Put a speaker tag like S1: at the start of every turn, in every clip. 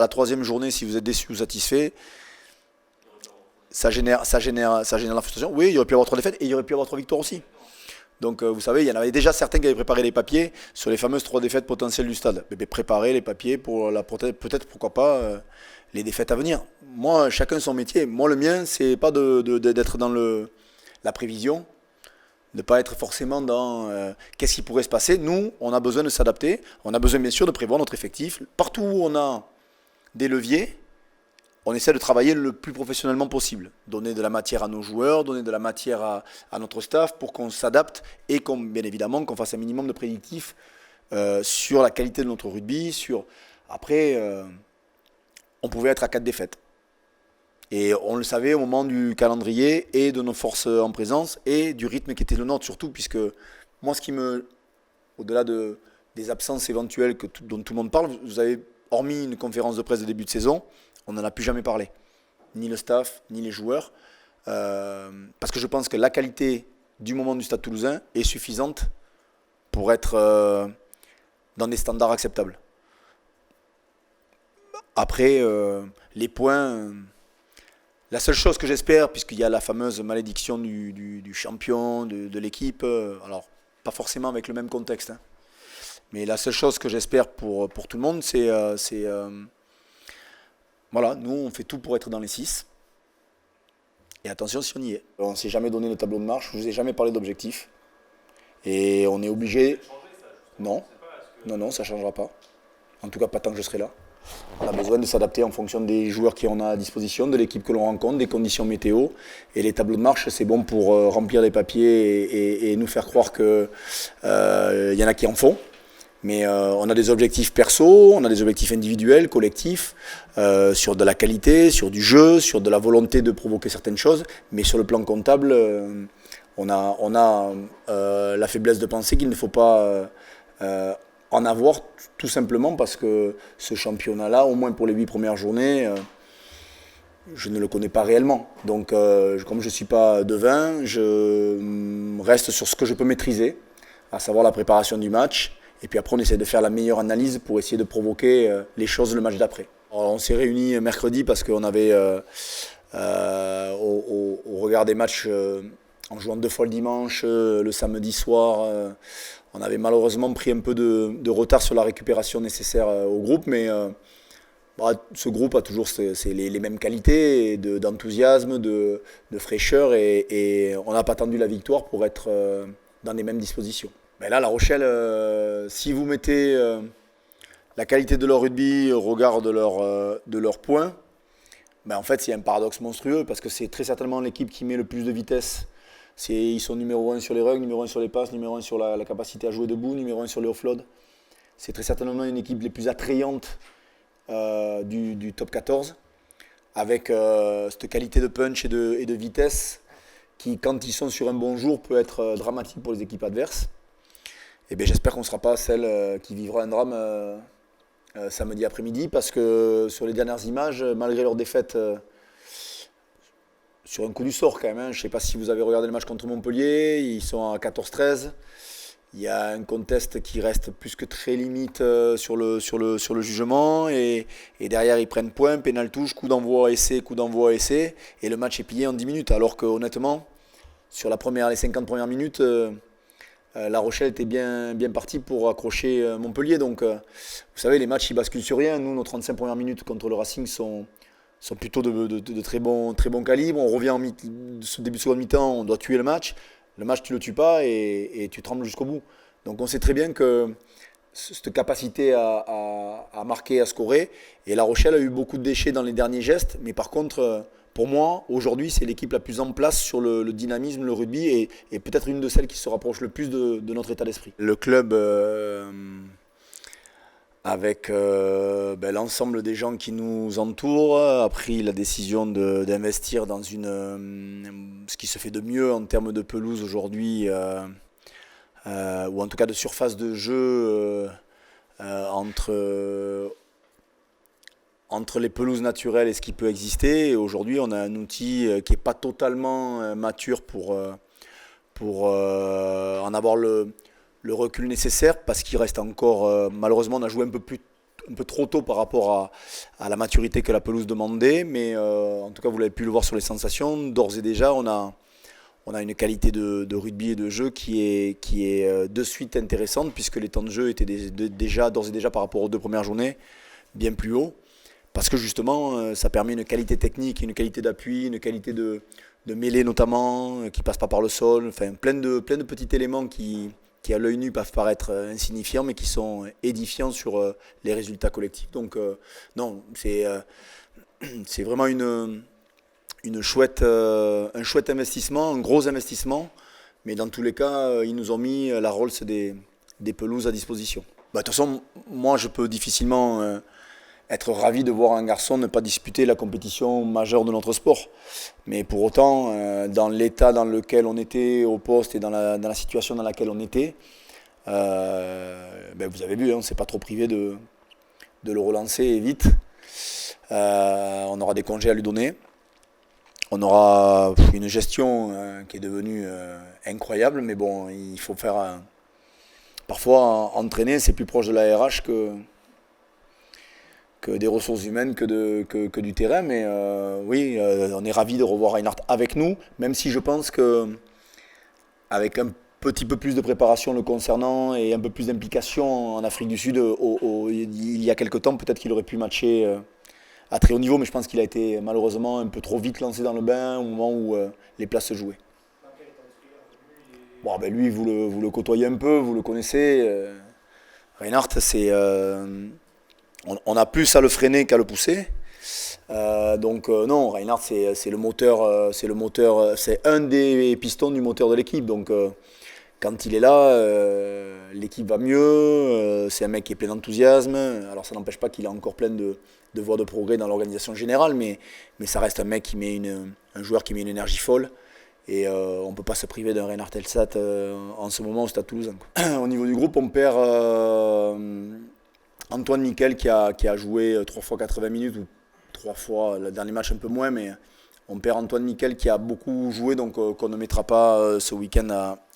S1: la troisième journée, si vous êtes déçu ou satisfait, ça génère la frustration. Oui, il y aurait pu y avoir 3 défaites et il y aurait pu y avoir 3 victoires aussi. Donc, vous savez, il y en avait déjà certains qui avaient préparé les papiers sur les fameuses 3 défaites potentielles du stade. Mais préparer les papiers pour peut-être, pourquoi pas, les défaites à venir. Moi, chacun son métier. Moi, le mien, c'est pas d'être dans la prévision, ne pas être forcément dans qu'est-ce qui pourrait se passer. Nous, on a besoin de s'adapter. On a besoin, bien sûr, de prévoir notre effectif. Partout où on a des leviers, on essaie de travailler le plus professionnellement possible. Donner de la matière à nos joueurs, donner de la matière à notre staff pour qu'on s'adapte et bien évidemment qu'on fasse un minimum de prédictifs sur la qualité de notre rugby. Après, on pouvait être à 4 défaites. Et on le savait au moment du calendrier et de nos forces en présence et du rythme qui était le nôtre surtout, puisque moi, au-delà des absences éventuelles dont tout le monde parle, vous avez, hormis une conférence de presse de début de saison, on n'en a plus jamais parlé. Ni le staff, ni les joueurs. Parce que je pense que la qualité du moment du Stade Toulousain est suffisante pour être dans des standards acceptables. Après, les points... La seule chose que j'espère, puisqu'il y a la fameuse malédiction du champion, de l'équipe, alors pas forcément avec le même contexte, hein, mais la seule chose que j'espère pour tout le monde, c'est voilà, nous on fait tout pour être dans les 6. Et attention si on y est. On ne s'est jamais donné le tableau de marche, je ne vous ai jamais parlé d'objectif. Et on est obligé... Non, non, ça ne changera pas. En tout cas pas tant que je serai là. On a besoin de s'adapter en fonction des joueurs qu'on a à disposition, de l'équipe que l'on rencontre, des conditions météo. Et les tableaux de marche, c'est bon pour remplir les papiers et nous faire croire qu'il y en a qui en font. Mais on a des objectifs perso, on a des objectifs individuels, collectifs, sur de la qualité, sur du jeu, sur de la volonté de provoquer certaines choses. Mais sur le plan comptable, on a la faiblesse de penser qu'il ne faut pas en avoir, tout simplement parce que ce championnat-là, au moins pour les 8 premières journées, je ne le connais pas réellement. Donc, comme je ne suis pas devin, je reste sur ce que je peux maîtriser, à savoir la préparation du match. Et puis après, on essaie de faire la meilleure analyse pour essayer de provoquer les choses le match d'après. On s'est réunis mercredi parce qu'on avait, au regard des matchs, en jouant 2 fois le dimanche, le samedi soir, on avait malheureusement pris un peu de retard sur la récupération nécessaire au groupe, mais ce groupe a toujours les mêmes qualités d'enthousiasme, de fraîcheur, et on n'a pas attendu la victoire pour être dans les mêmes dispositions. Mais là, La Rochelle, si vous mettez la qualité de leur rugby au regard de leurs points, ben en fait, il y a un paradoxe monstrueux parce que c'est très certainement l'équipe qui met le plus de vitesse. Ils sont numéro 1 sur les rugs, numéro 1 sur les passes, numéro 1 sur la capacité à jouer debout, numéro 1 sur les offloads. C'est très certainement une équipe les plus attrayantes du top 14, avec cette qualité de punch et de vitesse qui, quand ils sont sur un bon jour, peut être dramatique pour les équipes adverses. Et bien, j'espère qu'on ne sera pas celle qui vivra un drame samedi après-midi, parce que sur les dernières images, malgré leur défaite, sur un coup du sort quand même, hein, je ne sais pas si vous avez regardé le match contre Montpellier, ils sont à 14-13. Il y a un contest qui reste plus que très limite sur le jugement, et derrière ils prennent point, pénal touche, coup d'envoi, essai, et le match est plié en 10 minutes. Alors que honnêtement, sur les 50 premières minutes, La Rochelle était bien partie pour accrocher Montpellier. Donc vous savez, les matchs ils basculent sur rien. Nous, nos 35 premières minutes contre le Racing sont plutôt de très bon calibre. On revient ce début de seconde mi-temps, on doit tuer le match. Le match, tu ne le tues pas et tu trembles jusqu'au bout. Donc on sait très bien que cette capacité à marquer, à scorer, et La Rochelle a eu beaucoup de déchets dans les derniers gestes, mais par contre, pour moi, aujourd'hui, c'est l'équipe la plus en place sur le dynamisme, le rugby, et peut-être une de celles qui se rapproche le plus de notre état d'esprit. Le club... avec l'ensemble des gens qui nous entourent, a pris la décision d'investir dans ce qui se fait de mieux en termes de pelouse aujourd'hui, ou en tout cas de surface de jeu entre les pelouses naturelles et ce qui peut exister. Et aujourd'hui, on a un outil qui n'est pas totalement mature pour en avoir le recul nécessaire, parce qu'il reste encore, malheureusement, on a joué un peu plus un peu trop tôt par rapport à la maturité que la pelouse demandait, mais en tout cas vous l'avez pu le voir sur les sensations, d'ores et déjà on a une qualité de rugby et de jeu qui est de suite intéressante, puisque les temps de jeu étaient déjà, d'ores et déjà par rapport aux 2 premières journées, bien plus hauts. Parce que justement, ça permet une qualité technique, une qualité d'appui, une qualité de mêlée notamment, qui ne passe pas par le sol. Enfin, plein de petits éléments qui à l'œil nu peuvent paraître insignifiants, mais qui sont édifiants sur les résultats collectifs. Donc non, c'est vraiment un chouette investissement, un gros investissement. Mais dans tous les cas, ils nous ont mis la Rolls des pelouses à disposition. De toute façon, moi je peux difficilement être ravi de voir un garçon ne pas disputer la compétition majeure de notre sport. Mais pour autant, dans l'état dans lequel on était au poste et dans la situation dans laquelle on était, vous avez vu, on ne s'est pas trop privé de le relancer et vite. On aura des congés à lui donner. On aura une gestion qui est devenue incroyable, mais bon, il faut faire... parfois, entraîner, c'est plus proche de la RH que des ressources humaines, que du terrain. Mais oui, on est ravis de revoir Reinhardt avec nous, même si je pense qu'avec un petit peu plus de préparation le concernant et un peu plus d'implication en Afrique du Sud, il y a quelques temps, peut-être qu'il aurait pu matcher à très haut niveau, mais je pense qu'il a été malheureusement un peu trop vite lancé dans le bain au moment où les places se jouaient. Bon, lui, vous le côtoyez un peu, vous le connaissez. Reinhardt, on a plus à le freiner qu'à le pousser. Non, Reinhardt, c'est le moteur, c'est un des pistons du moteur de l'équipe. Donc quand il est là, l'équipe va mieux. C'est un mec qui est plein d'enthousiasme. Alors ça n'empêche pas qu'il a encore plein de voies de progrès dans l'organisation générale, mais ça reste un mec un joueur qui met une énergie folle. Et on ne peut pas se priver d'un Reinhardt Elsat en ce moment au Stade Toulousain. Au niveau du groupe, on perd Antoine Nickel qui a joué 3 fois 80 minutes, ou 3 fois, le dernier match un peu moins, mais on perd Antoine Nickel qui a beaucoup joué, donc qu'on ne mettra pas ce week-end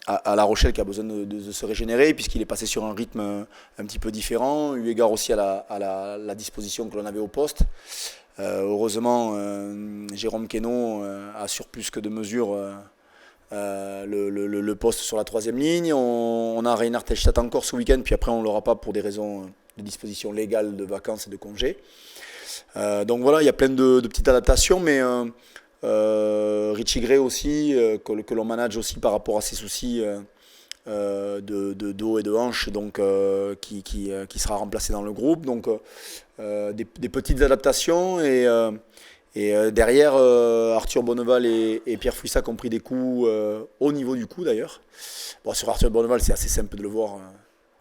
S1: à La Rochelle, qui a besoin de se régénérer, puisqu'il est passé sur un rythme un petit peu différent, eu égard aussi à la disposition que l'on avait au poste. Heureusement, Jérôme Queneau assure plus que de mesure le poste sur la 3e ligne. On a Reinhardt Elsat encore ce week-end, puis après on ne l'aura pas pour des raisons de disposition légale de vacances et de congés. Donc voilà, il y a plein de petites adaptations, mais Richie Gray aussi, que l'on manage aussi par rapport à ses soucis de dos et de hanche, donc qui sera remplacé dans le groupe. Donc des petites adaptations, et derrière Arthur Bonneval et Pierre Fouissac ont pris des coups au niveau du cou d'ailleurs. Bon, sur Arthur Bonneval, c'est assez simple de le voir,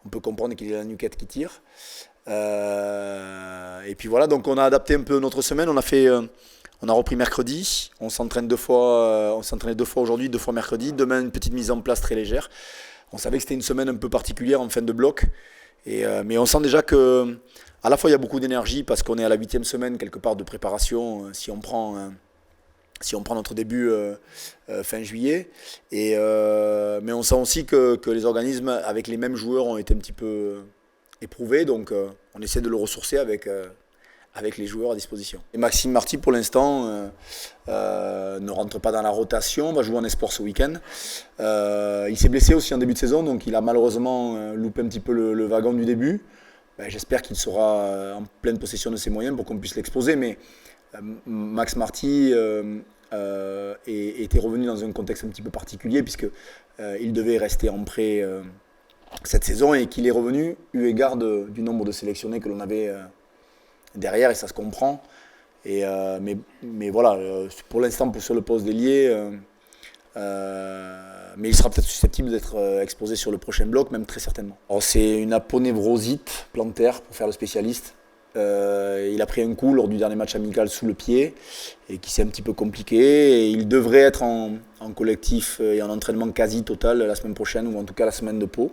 S1: on peut comprendre qu'il est la nuquette qui tire. Et puis voilà, donc on a adapté un peu notre semaine. On a repris mercredi, on s'entraîne 2 fois, on s'entraînait 2 fois aujourd'hui, 2 fois mercredi. Demain, une petite mise en place très légère. On savait que c'était une semaine un peu particulière en fin de bloc, mais on sent déjà que à la fois il y a beaucoup d'énergie parce qu'on est à la 8e semaine quelque part de préparation, si on prend notre début fin juillet, mais on sent aussi que les organismes avec les mêmes joueurs ont été un petit peu éprouvés, donc on essaie de le ressourcer avec les joueurs à disposition. Et Maxime Marty, pour l'instant, ne rentre pas dans la rotation, va jouer en espoir ce week-end. Il s'est blessé aussi en début de saison, donc il a malheureusement loupé un petit peu le wagon du début. J'espère qu'il sera en pleine possession de ses moyens pour qu'on puisse l'exposer, mais Max Marty était revenu dans un contexte un petit peu particulier, puisqu'il devait rester en prêt cette saison, et qu'il est revenu eu égard du nombre de sélectionnés que l'on avait derrière, et ça se comprend. Mais voilà, pour l'instant sur le poste d'ailier, mais il sera peut-être susceptible d'être exposé sur le prochain bloc, même très certainement. C'est une aponevrosite plantaire, pour faire le spécialiste. Il a pris un coup lors du dernier match amical sous le pied, et qui s'est un petit peu compliqué, et il devrait être en collectif et en entraînement quasi total la semaine prochaine, ou en tout cas la semaine de Pau.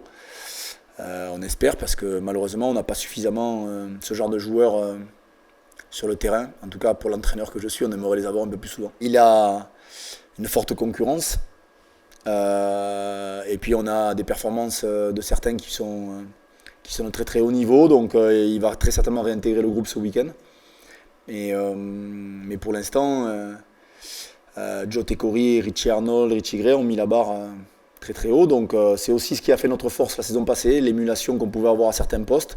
S1: On espère, parce que malheureusement on n'a pas suffisamment ce genre de joueurs sur le terrain. En tout cas pour l'entraîneur que je suis, on aimerait les avoir un peu plus souvent. Il a une forte concurrence, et puis on a des performances de certains qui sont sont de très très haut niveau, donc il va très certainement réintégrer le groupe ce week-end. Mais pour l'instant, Joe Tekori, Richie Arnold, Richie Gray ont mis la barre très très haut. Donc c'est aussi ce qui a fait notre force la saison passée, l'émulation qu'on pouvait avoir à certains postes.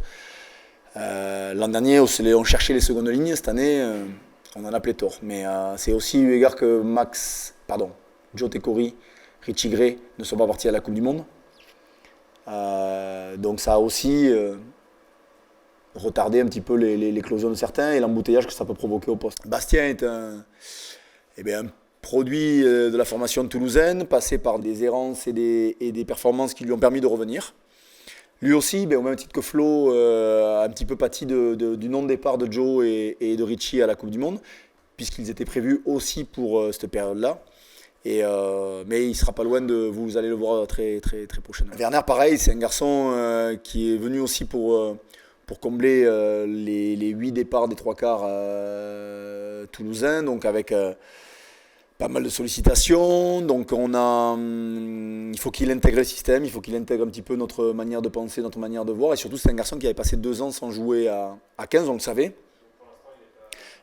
S1: L'an dernier, on cherchait les secondes lignes. Cette année, on en a pléthore. Mais c'est aussi eu égard que Joe Tekori, Richie Gray ne sont pas partis à la Coupe du Monde. Donc ça a aussi retardé un petit peu l'éclosion de certains et l'embouteillage que ça peut provoquer au poste. Bastien est un produit de la formation toulousaine, passé par des errances et des performances qui lui ont permis de revenir. Lui aussi, au même titre que Flo, a un petit peu pâti du non-départ de Joe et de Richie à la Coupe du Monde, puisqu'ils étaient prévus aussi pour cette période-là. Mais il ne sera pas loin vous allez le voir très, très, très prochainement. Werner, pareil, c'est un garçon qui est venu aussi pour combler les 8 départs des 3/4 toulousains, donc avec pas mal de sollicitations. Donc il faut qu'il intègre le système, il faut qu'il intègre un petit peu notre manière de penser, notre manière de voir. Et surtout, c'est un garçon qui avait passé 2 ans sans jouer à 15, on le savait.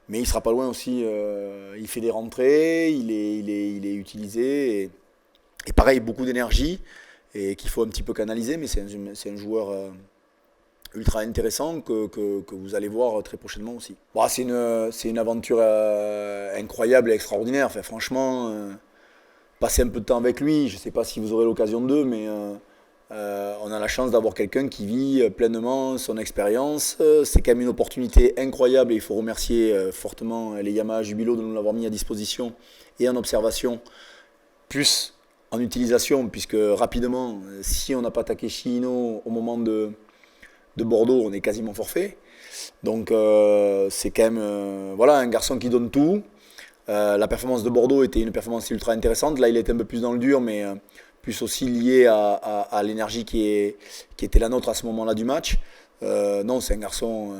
S1: Mais il ne sera pas loin aussi, il fait des rentrées, il est utilisé. Et pareil, beaucoup d'énergie et qu'il faut un petit peu canaliser, mais c'est un joueur ultra intéressant que vous allez voir très prochainement aussi. C'est une aventure incroyable et extraordinaire. Enfin, franchement, passer un peu de temps avec lui, je ne sais pas si vous aurez l'occasion d'eux, mais on a la chance d'avoir quelqu'un qui vit pleinement son expérience. C'est quand même une opportunité incroyable et il faut remercier fortement les Yamaha Jubilo de nous l'avoir mis à disposition et en observation, plus en utilisation, puisque rapidement, si on n'a pas Takeshi Ino au moment de Bordeaux, on est quasiment forfait. Donc c'est quand même un garçon qui donne tout. La performance de Bordeaux était une performance ultra intéressante. Là, il était un peu plus dans le dur, mais plus aussi lié à l'énergie qui était la nôtre à ce moment-là du match. Non, c'est un garçon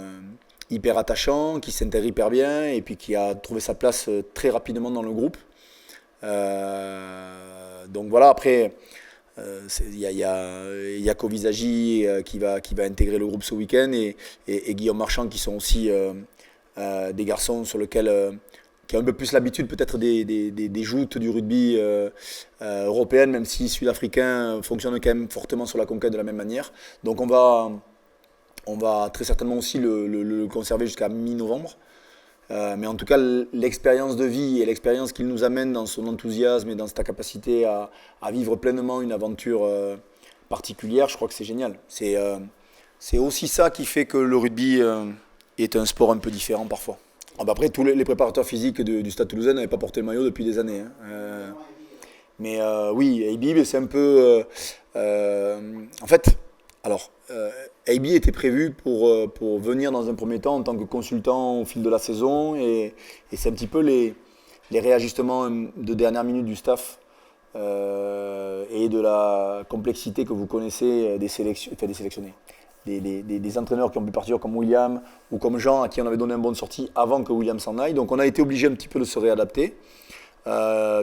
S1: hyper attachant, qui s'intègre hyper bien et puis qui a trouvé sa place très rapidement dans le groupe. Donc voilà, après, il y a Kovisagi qui va intégrer le groupe ce week-end et Guillaume Marchand qui sont aussi des garçons sur lesquels qui ont un peu plus l'habitude peut-être des joutes du rugby européenne, même si sud-africain fonctionne quand même fortement sur la conquête de la même manière. Donc on va très certainement aussi le conserver jusqu'à mi-novembre. Mais en tout cas, l'expérience de vie et l'expérience qu'il nous amène dans son enthousiasme et dans sa capacité à vivre pleinement une aventure particulière, je crois que c'est génial. C'est aussi ça qui fait que le rugby est un sport un peu différent parfois. Après, tous les préparateurs physiques du Stade Toulousain n'avaient pas porté le maillot depuis des années. Mais oui, Habib, c'est un peu... en fait, alors, AB était prévu pour venir dans un premier temps en tant que consultant au fil de la saison et c'est un petit peu les réajustements de dernière minute du staff et de la complexité que vous connaissez des sélectionnés. Des entraîneurs qui ont pu partir comme William ou comme Jean à qui on avait donné une bonne sortie avant que William s'en aille. Donc on a été obligé un petit peu de se réadapter.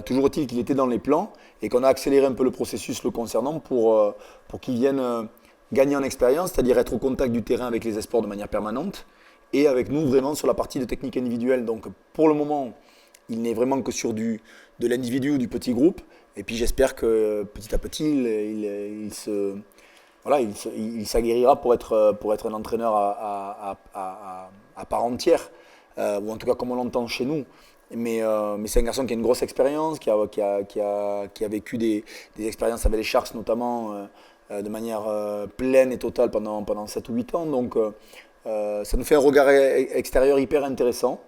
S1: Toujours est-il qu'il était dans les plans et qu'on a accéléré un peu le processus le concernant pour qu'il vienne gagner en expérience, c'est-à-dire être au contact du terrain avec les espoirs de manière permanente et avec nous vraiment sur la partie de technique individuelle. Donc pour le moment, il n'est vraiment que sur de l'individu ou du petit groupe. Et puis j'espère que petit à petit, il s'aguerrira pour être un entraîneur à part entière, ou en tout cas comme on l'entend chez nous. Mais c'est un garçon qui a une grosse expérience, qui a vécu des expériences avec les Sharks notamment de manière pleine et totale pendant 7 ou 8 ans. Donc ça nous fait un regard extérieur hyper intéressant.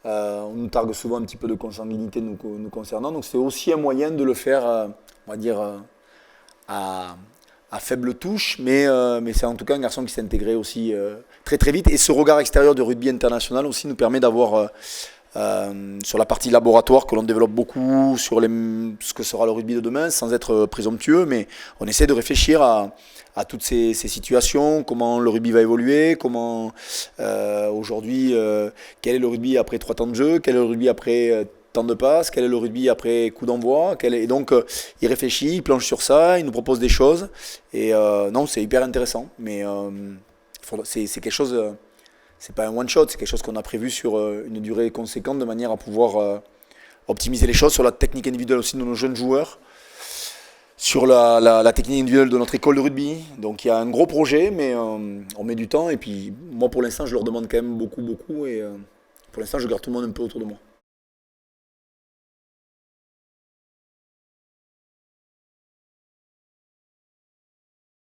S1: On nous targue souvent un petit peu de consanguinité nous concernant. Donc c'est aussi un moyen de le faire, on va dire, à faible touche. Mais c'est en tout cas un garçon qui s'est intégré aussi très très vite. Et ce regard extérieur de rugby international aussi nous permet d'avoir... sur la partie laboratoire que l'on développe beaucoup sur ce que sera le rugby de demain sans être présomptueux, mais on essaie de réfléchir à toutes ces situations, comment le rugby va évoluer, comment aujourd'hui quel est le rugby après 3 temps de jeu, quel est le rugby après temps de passe, quel est le rugby après coup d'envoi. Et donc, il réfléchit, il planche sur ça, il nous propose des choses. Et non, c'est hyper intéressant. Mais c'est quelque chose, c'est pas un one-shot, c'est quelque chose qu'on a prévu sur une durée conséquente de manière à pouvoir optimiser les choses sur la technique individuelle aussi de nos jeunes joueurs, sur la technique individuelle de notre école de rugby. Donc il y a un gros projet, mais on met du temps. Et puis moi, pour l'instant, je leur demande quand même beaucoup. Et pour l'instant, je garde tout le monde un peu autour de moi.